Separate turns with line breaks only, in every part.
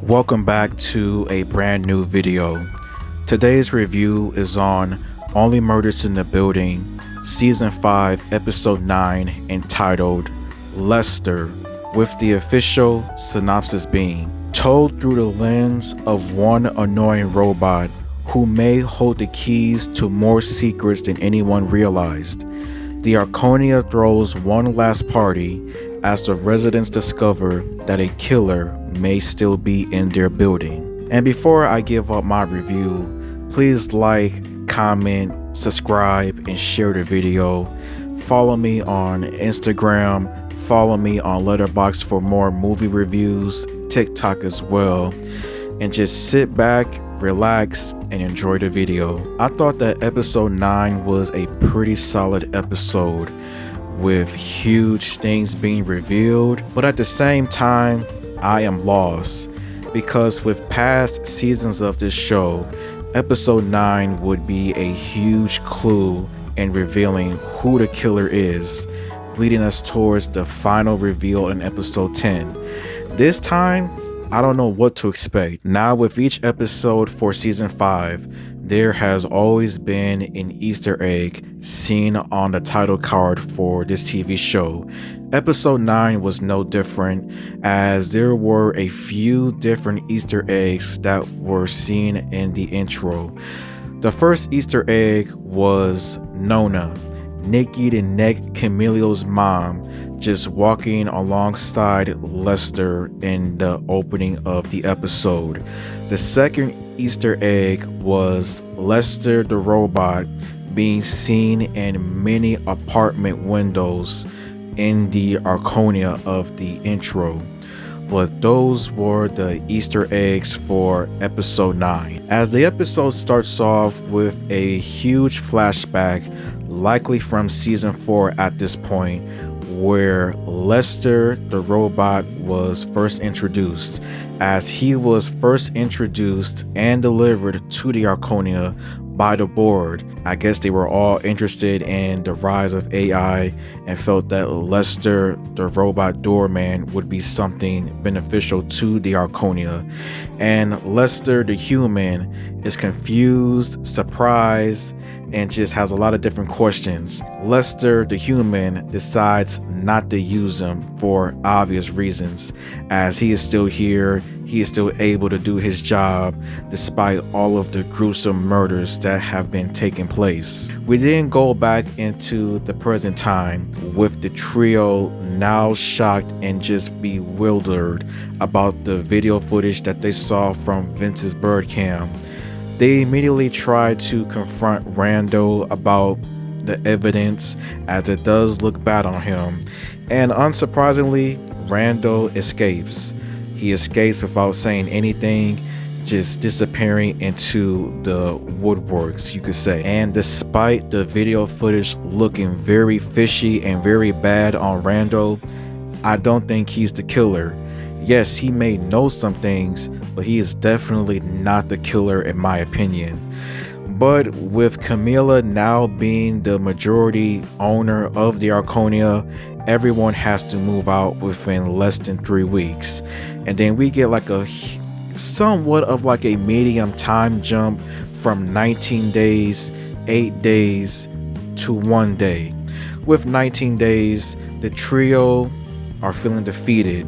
Welcome back to a brand new video. Today's review is on Only Murders in the Building, Season 5, Episode 9, entitled LESTR, with the official synopsis being told through the lens of one annoying robot who may hold the keys to more secrets than anyone realized. The Arconia throws one last party as the residents discover that a killer may still be in their building. And before I give up my review, please like, comment, subscribe, and share the video. Follow me on Instagram, follow me on Letterboxd for more movie reviews, TikTok as well, and just sit back, relax, and enjoy the video. I thought that episode 9 was a pretty solid episode with huge things being revealed, but at the same time, I am lost because with past seasons of this show, episode 9 would be a huge clue in revealing who the killer is, leading us towards the final reveal in episode 10. This time, I don't know what to expect. Now with each episode for season 5, there has always been an Easter egg seen on the title card for this TV show. Episode 9 was no different, as there were a few different Easter eggs that were seen in the intro. The first Easter egg was Nonna, Nikki the Neck Camille's mom, just walking alongside LESTR in the opening of the episode. The second Easter egg was LESTR the robot being seen in many apartment windows in the Arconia of the intro. But those were the Easter eggs for episode 9. As the episode starts off with a huge flashback, likely from season 4 at this point, where LESTR the robot was first introduced, as he was first introduced and delivered to the Arconia by the board. I guess they were all interested in the rise of AI and felt that LESTR the robot Doorman would be something beneficial to the Arconia. And LESTR the human is confused, surprised, and just has a lot of different questions. LESTR the human decides not to use him for obvious reasons, as he is still here, he is still able to do his job despite all of the gruesome murders that have been taking place. We then go back into the present time with the trio now shocked and just bewildered about the video footage that they saw from Vince's bird cam. They immediately try to confront Randall about the evidence, as it does look bad on him, and unsurprisingly, Randall escapes. He escapes without saying anything, just disappearing into the woodworks, you could say. And despite the video footage looking very fishy and very bad on Randall, I don't think he's the killer. Yes, he may know some things, but he is definitely not the killer in my opinion. But with Camilla now being the majority owner of the Arconia, everyone has to move out within less than 3 weeks. And then we get like a somewhat of like a medium time jump from 19 days, 8 days to 1 day. With 19 days, the trio are feeling defeated.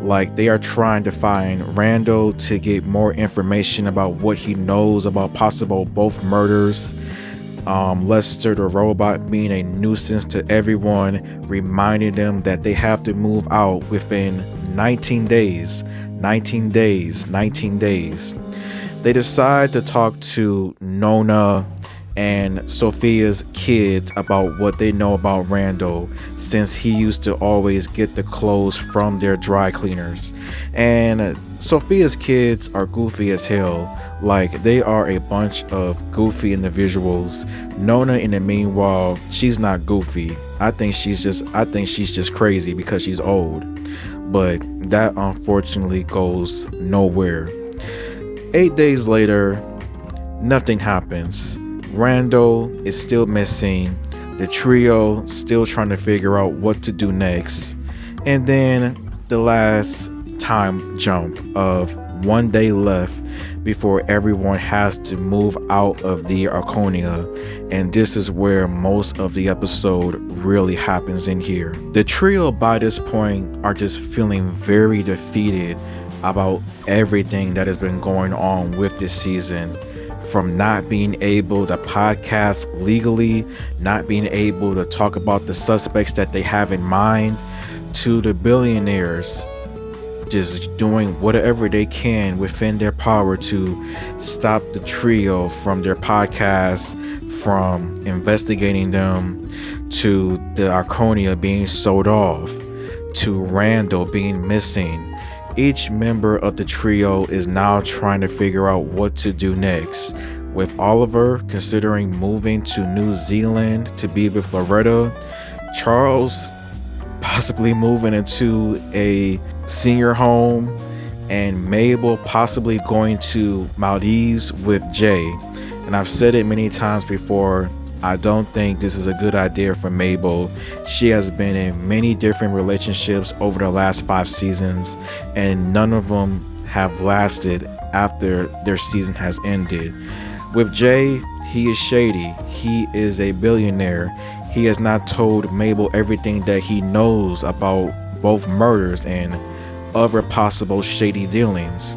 Like they are trying to find Randall to get more information about what he knows about possible both murders. LESTR the robot being a nuisance to everyone, reminding them that they have to move out within 19 days. 19 days, 19 days. They decide to talk to Nonna and Sophia's kids about what they know about Randall, since he used to always get the clothes from their dry cleaners. And Sophia's kids are goofy as hell. Like, they are a bunch of goofy individuals. Nonna, in the meanwhile, she's not goofy. I think she's just crazy because she's old. But that unfortunately goes nowhere. 8 days later, nothing happens. Randall is still missing. The trio still trying to figure out what to do next. And then the last time jump of 1 day left before everyone has to move out of the Arconia, and this is where most of the episode really happens in here. The trio by this point are just feeling very defeated about everything that has been going on with this season, from not being able to podcast legally, not being able to talk about the suspects that they have in mind, to the billionaires just doing whatever they can within their power to stop the trio from their podcast, from investigating them, to the Arconia being sold off, to Randall being missing. Each member of the trio is now trying to figure out what to do next, with Oliver considering moving to New Zealand to be with Loretta, Charles possibly moving into a senior home, and Mabel possibly going to Maldives with Jay. And I've said it many times before, I don't think this is a good idea for Mabel. She has been in many different relationships over the last 5 seasons, and none of them have lasted after their season has ended. With Jay, he is shady. He is a billionaire. He has not told Mabel everything that he knows about both murders and other possible shady dealings.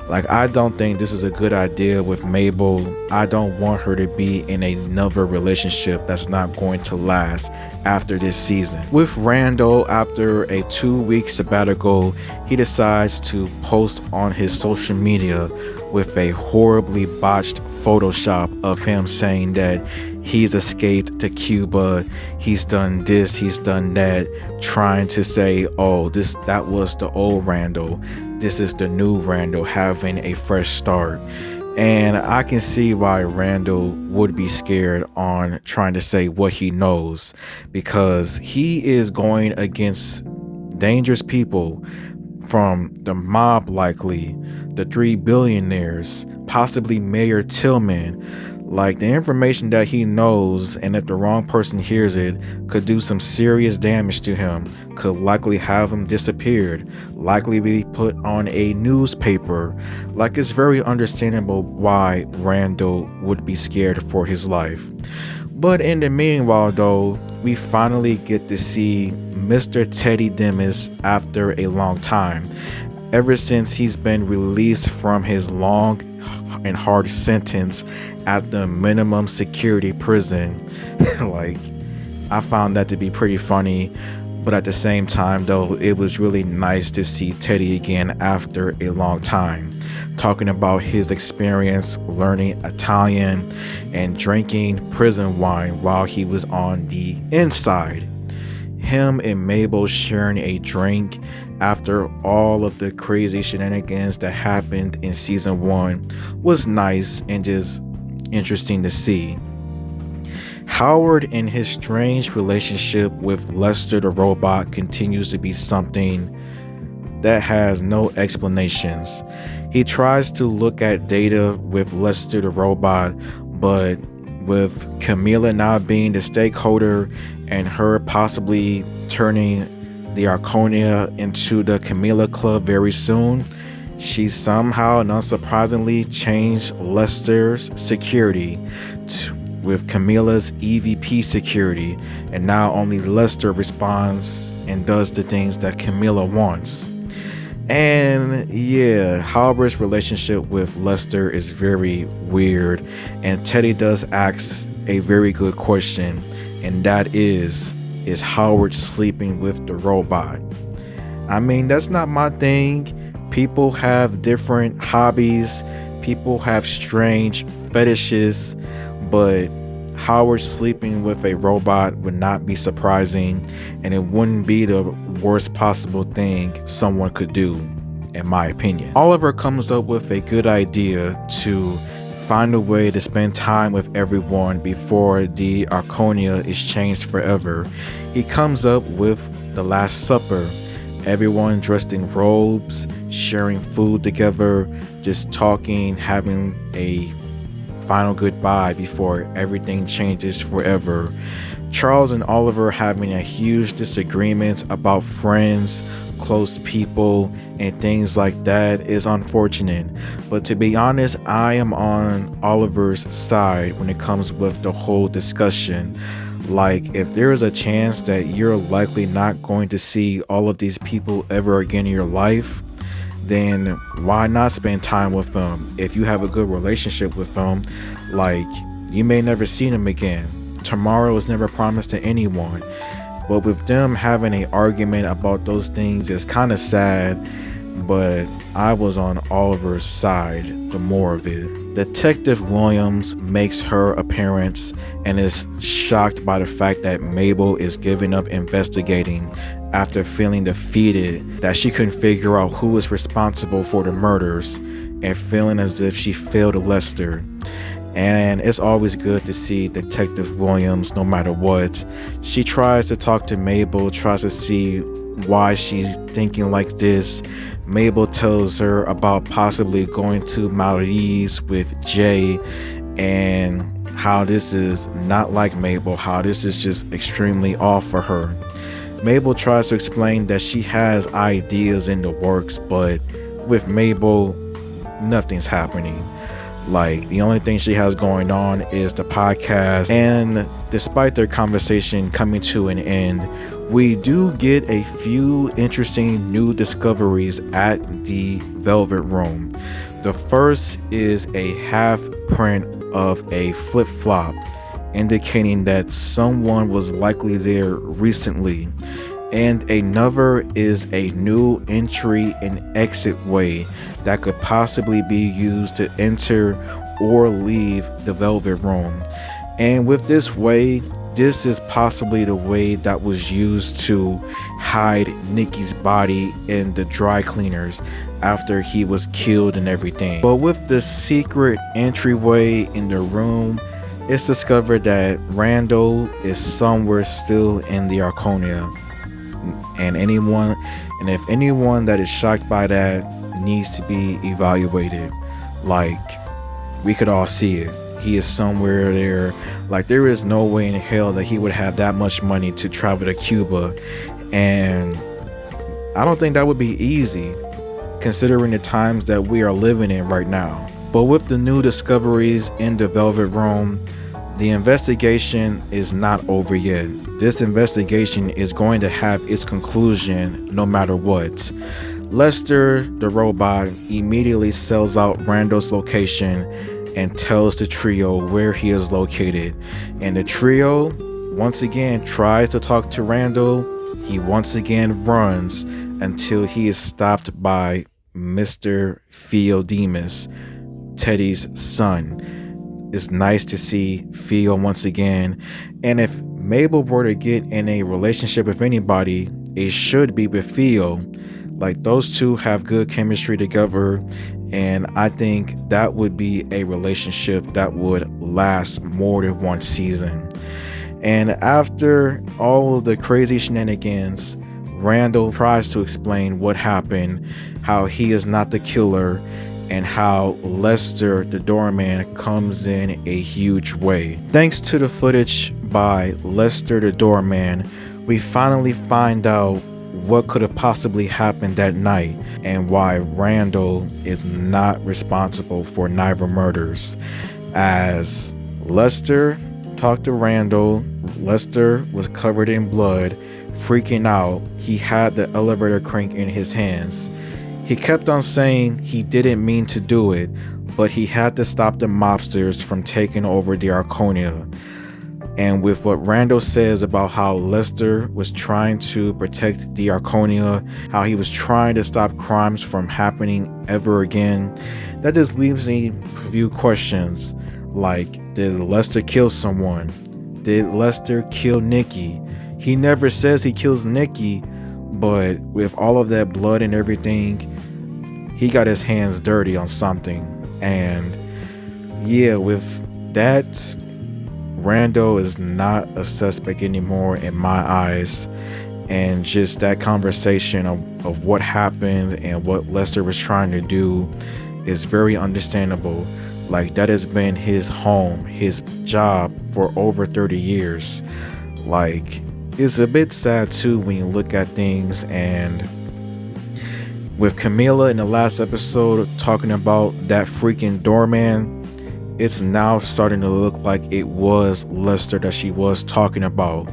Like, I don't think this is a good idea with Mabel. I don't want her to be in another relationship that's not going to last after this season. With Randall, after a 2-week sabbatical, he decides to post on his social media with a horribly botched Photoshop of him saying that he's escaped to Cuba, he's done this, he's done that, trying to say, oh, that was the old Randall, this is the new Randall, having a fresh start. And I can see why Randall would be scared on trying to say what he knows, because he is going against dangerous people, from the mob, likely the 3 billionaires, possibly Mayor Tillman. Like, the information that he knows, and if the wrong person hears it, could do some serious damage to him, could likely have him disappeared, likely be put on a newspaper. Like, it's very understandable why Randall would be scared for his life. But in the meanwhile, though, we finally get to see Mr. Teddy Dimas after a long time. Ever since he's been released from his long and hard sentence at the minimum security prison. Like, I found that to be pretty funny, but at the same time, though, it was really nice to see Teddy again after a long time, talking about his experience learning Italian and drinking prison wine while he was on the inside. Him and Mabel sharing a drink after all of the crazy shenanigans that happened in season 1 was nice and just interesting to see. Howard and his strange relationship with Lester the robot continues to be something that has no explanations. He tries to look at data with Lester the robot, but with Camila now being the stakeholder and her possibly turning the Arconia into the Camila Club very soon, she somehow and unsurprisingly changed Lester's security with Camila's EVP security, and now only Lester responds and does the things that Camila wants. And yeah, Howard's relationship with Lester is very weird, and Teddy does ask a very good question, and that is Howard sleeping with the robot? I mean, that's not my thing. People have different hobbies, people have strange fetishes, but Howard sleeping with a robot would not be surprising, and it wouldn't be the worst possible thing someone could do, in my opinion. Oliver comes up with a good idea to find a way to spend time with everyone before the Arconia is changed forever. He comes up with the Last Supper. Everyone dressed in robes, sharing food together, just talking, having a final goodbye before everything changes forever. Charles and Oliver having a huge disagreement about friends, close people and things like that is unfortunate. But to be honest, I am on Oliver's side when it comes with the whole discussion. Like, if there is a chance that you're likely not going to see all of these people ever again in your life, then why not spend time with them? If you have a good relationship with them, like, you may never see them again. Tomorrow is never promised to anyone. But with them having an argument about those things is kind of sad, but I was on Oliver's side, the more of it. Detective Williams makes her appearance and is shocked by the fact that Mabel is giving up investigating after feeling defeated, that she couldn't figure out who was responsible for the murders, and feeling as if she failed LESTR. And it's always good to see Detective Williams no matter what. She tries to talk to Mabel, tries to see why she's thinking like this. Mabel tells her about possibly going to Maldives with Jay, and how this is not like Mabel, how this is just extremely off for her. Mabel tries to explain that she has ideas in the works, but with Mabel, nothing's happening. Like, the only thing she has going on is the podcast, and despite their conversation coming to an end, we do get a few interesting new discoveries at the Velvet Room. The first is a half print of a flip-flop, indicating that someone was likely there recently, and another is a new entry and exit way that could possibly be used to enter or leave the Velvet Room. And with this way, this is possibly the way that was used to hide Nikki's body in the dry cleaners after he was killed and everything. But with the secret entryway in the room, it's discovered that Randall is somewhere still in the Arconia. And if anyone that is shocked by that needs to be evaluated. Like, we could all see it. He is somewhere there. Like, there is no way in hell that he would have that much money to travel to Cuba, and I don't think that would be easy considering the times that we are living in right now. But with the new discoveries in the Velvet Room, the investigation is not over yet. This investigation is going to have its conclusion no matter what. LESTR, the robot, immediately sells out Randall's location and tells the trio where he is located. And the trio once again tries to talk to Randall. He once again runs until he is stopped by Mr. Theo Dimas, Teddy's son. It's nice to see Theo once again. And if Mabel were to get in a relationship with anybody, it should be with Theo. Like, those two have good chemistry together, and I think that would be a relationship that would last more than one season. And after all of the crazy shenanigans, Randall tries to explain what happened, how he is not the killer, and how LESTR, the Doorman, comes in a huge way. Thanks to the footage by LESTR, the Doorman, we finally find out what could have possibly happened that night and why Randall is not responsible for neither murders. As LESTR talked to Randall, LESTR was covered in blood, freaking out. He had the elevator crank in his hands. He kept on saying he didn't mean to do it, but he had to stop the mobsters from taking over the Arconia. And with what Randall says about how LESTR was trying to protect the Arconia, how he was trying to stop crimes from happening ever again, that just leaves me a few questions. Like, did LESTR kill someone? Did LESTR kill Nikki? He never says he kills Nikki, but with all of that blood and everything, he got his hands dirty on something. And yeah, with that, Randall is not a suspect anymore in my eyes. And just that conversation of what happened and what LESTR was trying to do is very understandable. Like, that has been his home, his job for over 30 years. Like, it's a bit sad too when you look at things and With Camila in the last episode talking about that freaking doorman, it's now starting to look like it was LESTR that she was talking about,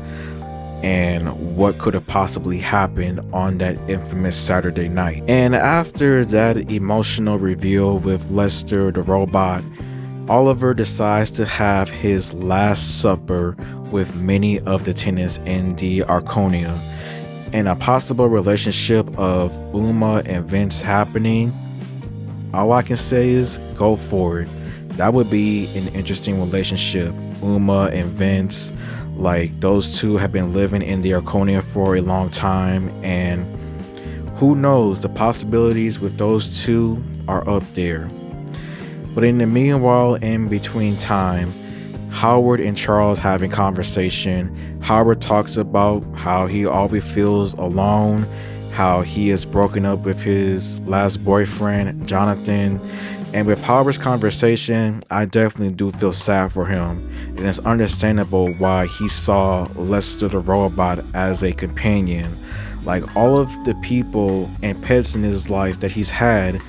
and what could have possibly happened on that infamous Saturday night. And after that emotional reveal with LESTR the robot, Oliver decides to have his last supper with many of the tenants in the Arconia, and a possible relationship of Uma and Vince happening. All I can say is go for it. That would be an interesting relationship. Uma and Vince, like those two have been living in the Arconia for a long time, and who knows, the possibilities with those two are up there. But in the meanwhile, in between time, Howard and Charles having conversation. Howard talks about how he always feels alone, how he is broken up with his last boyfriend, Jonathan. And with Howard's conversation, I definitely do feel sad for him. And it's understandable why he saw LESTR the robot as a companion. Like, all of the people and pets in his life that he's had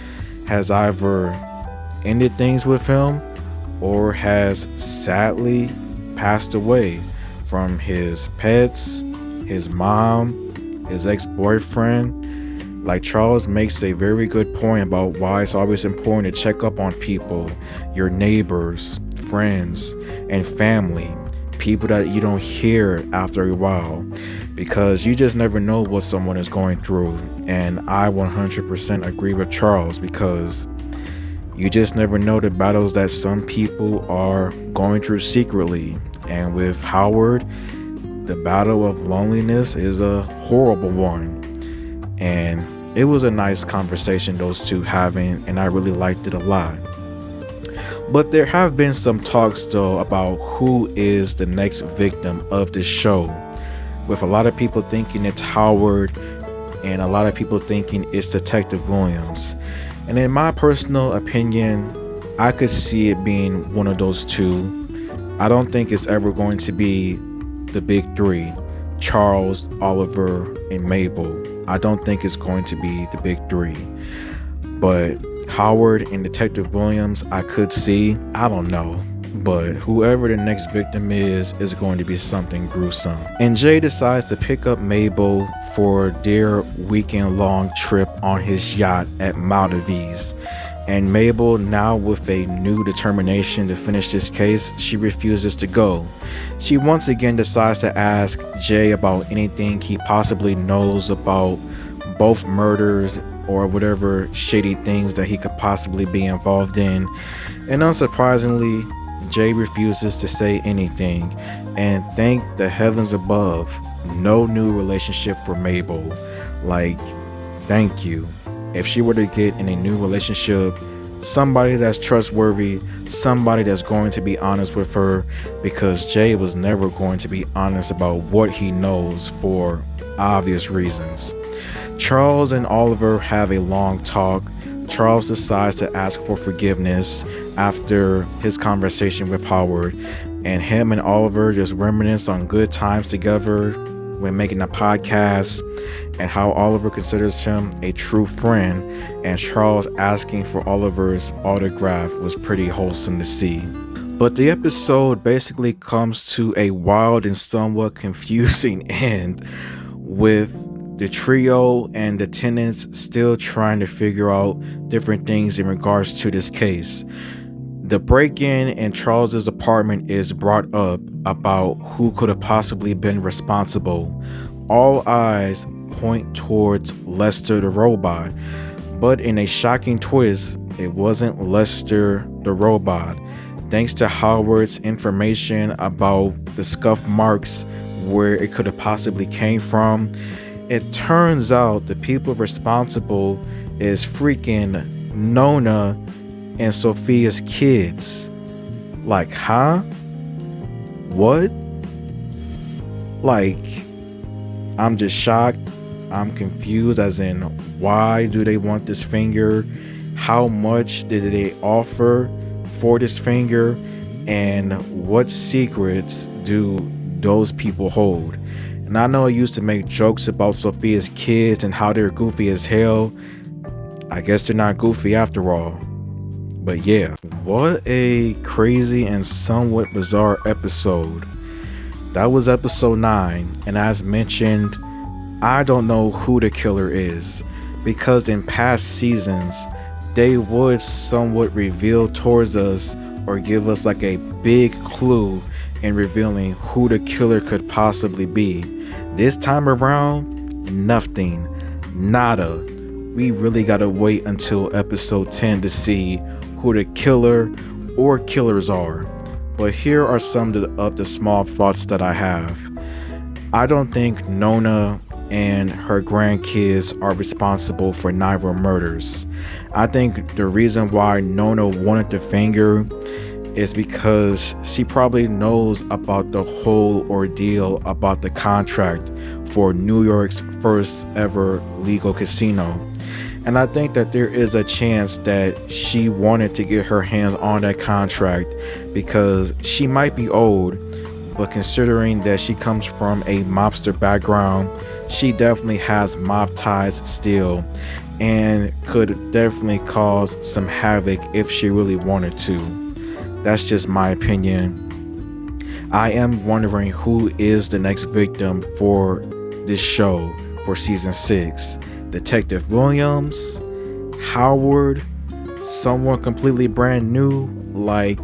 has either ended things with him or has sadly passed away, from his pets, his mom, his ex-boyfriend. Like, Charles makes a very good point about why it's always important to check up on people, your neighbors, friends, and family, people that you don't hear after a while, because you just never know what someone is going through. And I 100% agree with Charles, because you just never know the battles that some people are going through secretly. And with Howard, the battle of loneliness is a horrible one. And it was a nice conversation those two having, and I really liked it a lot. But there have been some talks though about who is the next victim of this show, with a lot of people thinking it's Howard and a lot of people thinking it's Detective Williams. And in my personal opinion, I could see it being one of those two. I don't think it's ever going to be the big three, Charles, Oliver, and Mabel. I don't think it's going to be the big three. But Howard and Detective Williams, I could see. I don't know. But whoever the next victim is going to be something gruesome. And Jay decides to pick up Mabel for their weekend-long trip on his yacht at Maldives. And Mabel, now with a new determination to finish this case, she refuses to go. She once again decides to ask Jay about anything he possibly knows about both murders or whatever shady things that he could possibly be involved in. And unsurprisingly, Jay refuses to say anything, and thank the heavens above, no new relationship for Mabel. Like, thank you. If she were to get in a new relationship, somebody that's trustworthy, somebody that's going to be honest with her, because Jay was never going to be honest about what he knows for obvious reasons. Charles and Oliver have a long talk. Charles decides to ask for forgiveness after his conversation with Howard, and him and Oliver just reminisce on good times together when making a podcast, and how Oliver considers him a true friend, and Charles asking for Oliver's autograph was pretty wholesome to see. But the episode basically comes to a wild and somewhat confusing end, with the trio and the tenants still trying to figure out different things in regards to this case. The break-in in Charles's apartment is brought up about who could have possibly been responsible. All eyes point towards LESTR the robot, but in a shocking twist, it wasn't LESTR the robot. Thanks to Howard's information about the scuff marks where it could have possibly came from, it turns out the people responsible is freaking Nonna and Sophia's kids. Like, huh? What? Like, I'm just shocked. I'm confused, as in, why do they want this finger? How much did they offer for this finger? And what secrets do those people hold? And I know I used to make jokes about Sophia's kids and how they're goofy as hell. I guess they're not goofy after all. But yeah, what a crazy and somewhat bizarre episode. That was episode 9, and as mentioned, I don't know who the killer is, because in past seasons, they would somewhat reveal towards us or give us like a big clue in revealing who the killer could possibly be. This time around, nothing, nada. We really gotta wait until episode 10 to see who the killer or killers are. But here are some of the small thoughts that I have. I don't think Nonna and her grandkids are responsible for neither murders. I think the reason why Nonna wanted the finger is because she probably knows about the whole ordeal about the contract for New York's first ever legal casino. And I think that there is a chance that she wanted to get her hands on that contract because she might be old, but considering that she comes from a mobster background, she definitely has mob ties still and could definitely cause some havoc if she really wanted to. That's just my opinion. I am wondering who is the next victim for this show for season 6. Detective Williams, Howard, someone completely brand new. Like,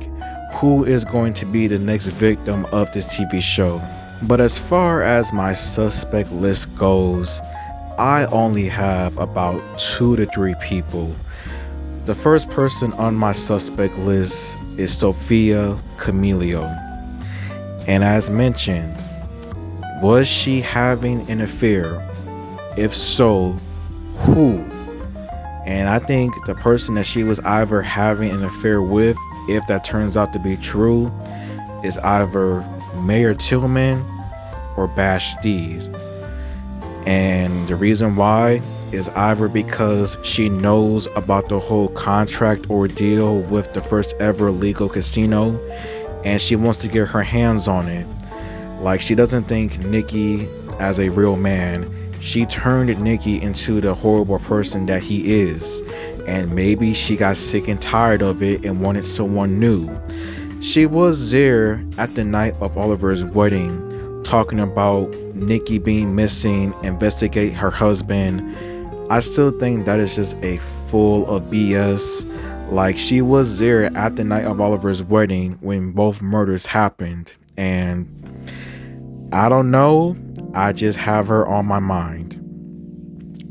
who is going to be the next victim of this TV show? But as far as my suspect list goes, I only have about 2 to 3 people. The first person on my suspect list is Sophia Camilio. And as mentioned, was she having an affair? If so, who? And I think the person that she was either having an affair with, if that turns out to be true, is either Mayor Tillman or Bash Steed. And the reason why is either because she knows about the whole contract ordeal with the first ever legal casino and she wants to get her hands on it. Like, she doesn't think Nicky as a real man. She turned Nicky into the horrible person that he is, and maybe she got sick and tired of it and wanted someone new. She was there at the night of Oliver's wedding talking about Nicky being missing, investigate her husband. I still think that is just a full of BS. Like, she was there at the night of Oliver's wedding when both murders happened, and I don't know, I just have her on my mind.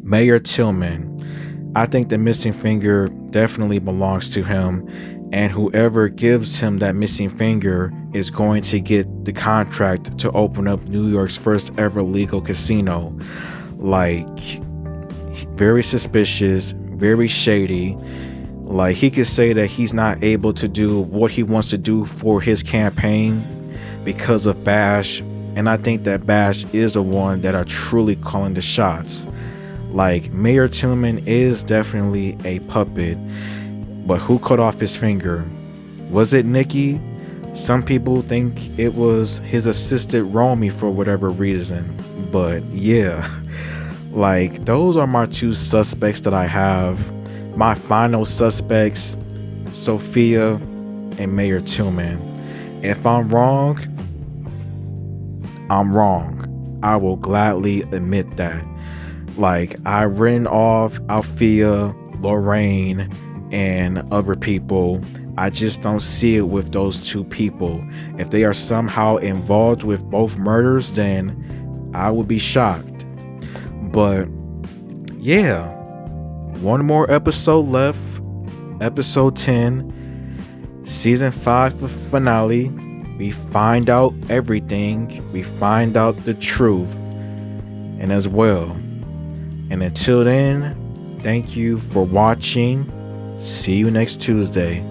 Mayor Tillman, I think the missing finger definitely belongs to him, and whoever gives him that missing finger is going to get the contract to open up New York's first ever legal casino. Like, very suspicious, very shady. Like, he could say that he's not able to do what he wants to do for his campaign because of Bash, and I think that Bash is the one that are truly calling the shots. Like, Mayor Tillman is definitely a puppet, but who cut off his finger? Was it Nicky? Some people think it was his assistant Romy for whatever reason, but yeah. Like, those are my 2 suspects that I have. My final suspects, Sophia and Mayor Tillman. If I'm wrong, I'm wrong. I will gladly admit that. Like, I've written off Althea, Lorraine, and other people. I just don't see it with those 2 people. If they are somehow involved with both murders, then I would be shocked. But yeah, one more episode left. Episode 10, season 5 finale. We find out everything. We find out the truth. And as well. And until then, thank you for watching. See you next Tuesday.